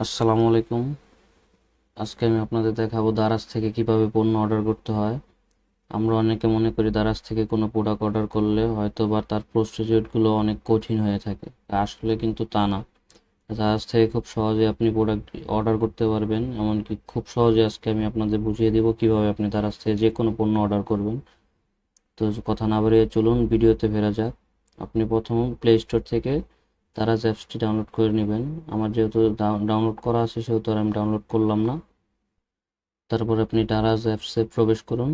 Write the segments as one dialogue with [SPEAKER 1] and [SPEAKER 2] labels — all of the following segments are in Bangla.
[SPEAKER 1] আসসালামু আলাইকুম। আজকে আমি আপনাদের দেখাবো দারাজ থেকে কিভাবে পণ্য অর্ডার করতে হয়। আমরা অনেকে মনে করি দারাজ থেকে কোনো প্রোডাক্ট অর্ডার করলে হয়তো বা তার প্রসিডিউরগুলো অনেক কঠিন হয়ে থাকে, আসলে কিন্তু তা না। দারাজ থেকে খুব সহজে আপনি প্রোডাক্ট অর্ডার করতে পারবেন, এমনকি খুব সহজে আজকে আমি আপনাদের বুঝিয়ে দেব কিভাবে আপনি দারাজ থেকে যে কোনো পণ্য অর্ডার করবেন। তো কথা না বাড়িয়ে চলুন ভিডিওতে ফেরা যাক। আপনি প্রথম প্লে স্টোর থেকে দারাজ অ্যাপসটি ডাউনলোড করে নেবেন। আমার যেহেতু ডাউনলোড করা আছে সেহেতু আর আমি ডাউনলোড করলাম না। তারপর আপনি দারাজ অ্যাপসে প্রবেশ করুন।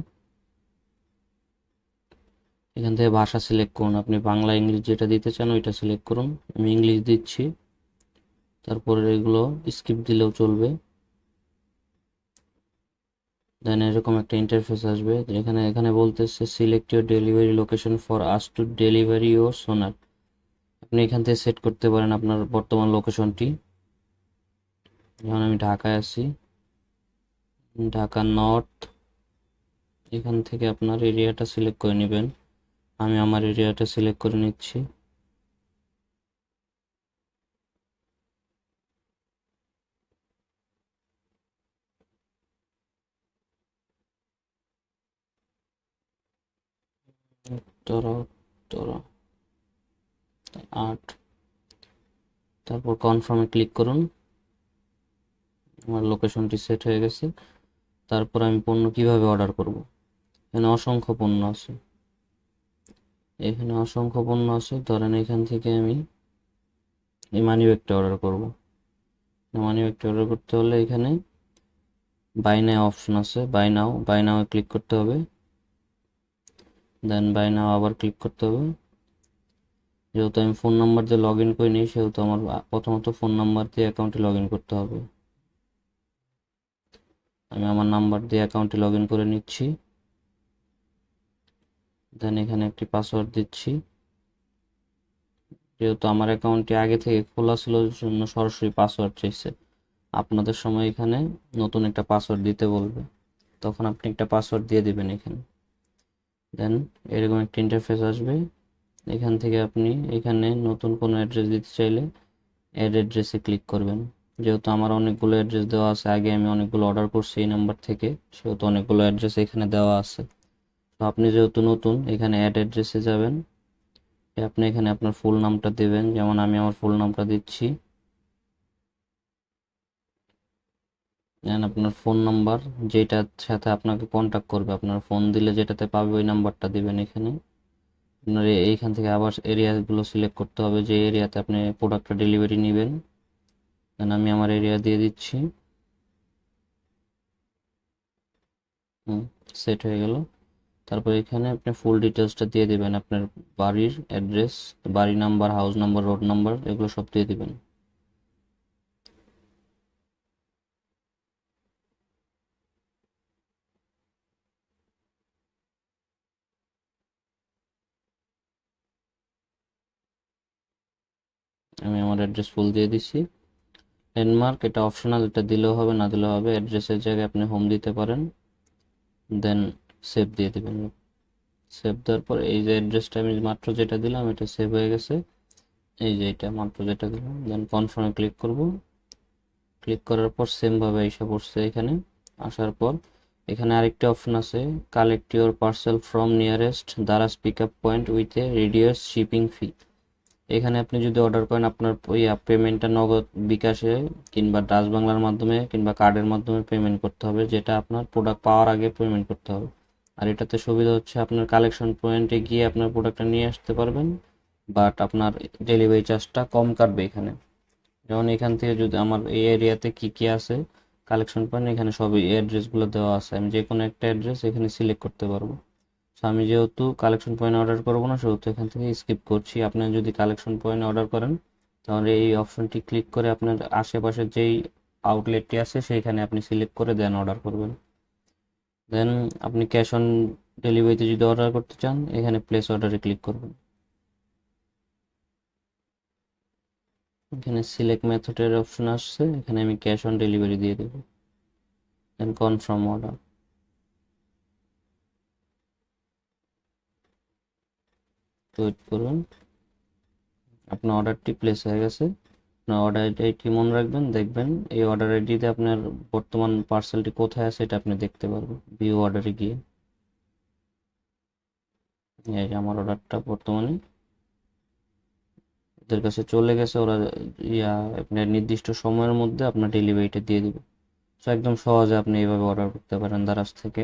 [SPEAKER 1] এখান থেকে ভাষা সিলেক্ট করুন, আপনি বাংলা ইংলিশ যেটা দিতে চান ওইটা সিলেক্ট করুন। আমি ইংলিশ দিচ্ছি। তারপর এগুলো স্কিপ দিলেও চলবে। দেন এরকম একটা ইন্টারফেস আসবে, এখানে এখানে বলতেছে select your delivery location for us to delivery your সোনার। আপনি এখান থেকে সেট করতে পারেন আপনার বর্তমান লোকেশনটি। যেমন আমি ঢাকায় আছি, ঢাকা নর্থ। এখান থেকে আপনার এরিয়াটা সিলেক্ট করে নেবেন। আমি আমার এরিয়াটা সিলেক্ট করে নিচ্ছি। উত্তরা, উত্তরা 8। তারপর কনফার্মে ক্লিক করুন। আমার লোকেশনটি সেট হয়ে গেছে। তারপর আমি পণ্য কিভাবে অর্ডার করব। এখানে অসংখ্য পণ্য আছে, ধরেন এখান থেকে আমি এই মানি ব্যাগটা অর্ডার করব। মানি ব্যাগটা অর্ডার করতে হলে এখানে বাই নাও অপশন আছে, বাই নাও ক্লিক করতে হবে। দেন বাই নাও আবার ক্লিক করতে হবে। যেহেতু আমি ফোন নাম্বার দিয়ে লগ ইন করিনি সেহেতু আমার প্রথমত ফোন নাম্বার দিয়ে অ্যাকাউন্টে লগ ইন করতে হবে। আমি আমার নাম্বার দিয়ে অ্যাকাউন্টে লগ ইন করে নিচ্ছি। দেন এখানে একটি পাসওয়ার্ড দিচ্ছি। যেহেতু আমার অ্যাকাউন্টটি আগে থেকে খোলা ছিল জন্য সরাসরি পাসওয়ার্ড চাইছে। আপনাদের সময় এখানে নতুন একটা পাসওয়ার্ড দিতে বলবে, তখন আপনি একটা পাসওয়ার্ড দিয়ে দিবেন এখানে। দেন এরকম একটা ইন্টারফেস আসবে। এখান থেকে আপনি এখানে নতুন কোনো অ্যাড্রেস দিতে চাইলে অ্যাড অ্যাড্রেসে ক্লিক করবেন। যেহেতু আমার অনেকগুলো অ্যাড্রেস দেওয়া আছে, আগে আমি অনেকগুলো অর্ডার করছি এই নাম্বার থেকে, সেহেতু অনেকগুলো অ্যাড্রেস এখানে দেওয়া আছে। তো আপনি যেহেতু নতুন, এখানে অ্যাড অ্যাড্রেসে যাবেন। আপনি এখানে আপনার ফুল নামটা দেবেন, যেমন আমি আমার ফুল নামটা দিচ্ছি। দেন আপনার ফোন নাম্বার, যেটার সাথে আপনাকে কন্ট্যাক্ট করবে, আপনার ফোন দিলে যেটাতে পাবে ওই নাম্বারটা দিবেন এখানে। আপনার এইখান থেকে আবার এরিয়াগুলো সিলেক্ট করতে হবে যে এরিয়াতে আপনি প্রোডাক্টটা ডেলিভারি নেবেন। দেন আমি আমার এরিয়া দিয়ে দিচ্ছি। সেট হয়ে গেল। তারপর এখানে আপনি ফুল ডিটেলসটা দিয়ে দিবেন, আপনার বাড়ির অ্যাড্রেস, বাড়ি number, house number, road number, এগুলো সব দিয়ে দিবেন। আমি আমার অ্যাড্রেস ফুল দিয়ে দিচ্ছি। ল্যান্ডমার্ক এটা অপশনাল, এটা দিলেও হবে না দিলেও হবে। অ্যাড্রেসের জায়গায় আপনি হোম দিতে পারেন। দেন সেভ দিয়ে দেবেন। সেভ দেওয়ার পর এই যে অ্যাড্রেসটা আমি মাত্র যেটা দিলাম এটা সেভ হয়ে গেছে। এই যে এটা মাত্র যেটা দিলাম, দেন কনফার্মে ক্লিক করব। ক্লিক করার পর সেমভাবে এসে পড়ছে এখানে। আসার পর এখানে আরেকটি অপশন আছে, collect your parcel from nearest Daraz pick up point with a reduce shipping fee. এখানে আপনি যদি অর্ডার করেন আপনার ওই পেমেন্টটা নগদ, বিকাশে কিংবা ডাচ বাংলার মাধ্যমে কিংবা কার্ডের মাধ্যমে পেমেন্ট করতে হবে, যেটা আপনার প্রোডাক্ট পাওয়ার আগে পেমেন্ট করতে হবে। আর এটাতে সুবিধা হচ্ছে আপনার কালেকশন পয়েন্টে গিয়ে আপনার প্রোডাক্টটা নিয়ে আসতে পারবেন, বাট আপনার ডেলিভারি চার্জটা কম কাটবে এখানে। যেমন এখান থেকে যদি আমার এই এরিয়াতে কি কি আছে কালেকশন পয়েন্ট, এখানে সবই অ্যাড্রেসগুলো দেওয়া আছে, আমি যে কোনো একটা অ্যাড্রেস এখানে সিলেক্ট করতে পারবো। তো আমি যেহেতু কালেকশন পয়েন্ট অর্ডার করবো না সেহেতু এখান থেকে স্কিপ করছি। আপনি যদি কালেকশন পয়েন্ট অর্ডার করেন তাহলে এই অপশনটি ক্লিক করে আপনার আশেপাশের যেই আউটলেটটি আছে সেইখানে আপনি সিলেক্ট করে দেন অর্ডার করবেন। দেন আপনি ক্যাশ অন ডেলিভারিতে যদি অর্ডার করতে চান এখানে প্লেস অর্ডারে ক্লিক করবেন। এখানে সিলেক্ট মেথডের অপশন আসছে, এখানে আমি ক্যাশ অন ডেলিভারি দিয়ে দেবো। দেন কনফার্ম অর্ডার। ওয়েট করুন, আপনার অর্ডারটি প্লেস হয়ে গেছে। আপনার অর্ডার আইডি মনে রাখবেন, দেখবেন এই অর্ডার আইডিতে আপনার বর্তমান পার্সেলটি কোথায় আছে এটা আপনি দেখতে পারবেন ভিউ অর্ডারে গিয়ে। এই যে আমার অর্ডারটা বর্তমানে ওদের কাছে চলে গেছে, ওরা আপনার নির্দিষ্ট সময়ের মধ্যে আপনার ডেলিভারিটা দিয়ে দিবে। তো একদম সহজে আপনি এইভাবে অর্ডার করতে পারেন দারাজ থেকে।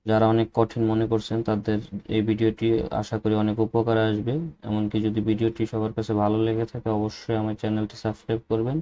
[SPEAKER 1] যারা অনেক কঠিন মনে করছেন তাদের এই ভিডিওটি আশা করি অনেক উপকারে আসবে। এমনকি যদি ভিডিওটি সবার কাছে ভালো লেগে থাকে অবশ্যই আমার চ্যানেলটি সাবস্ক্রাইব করবেন।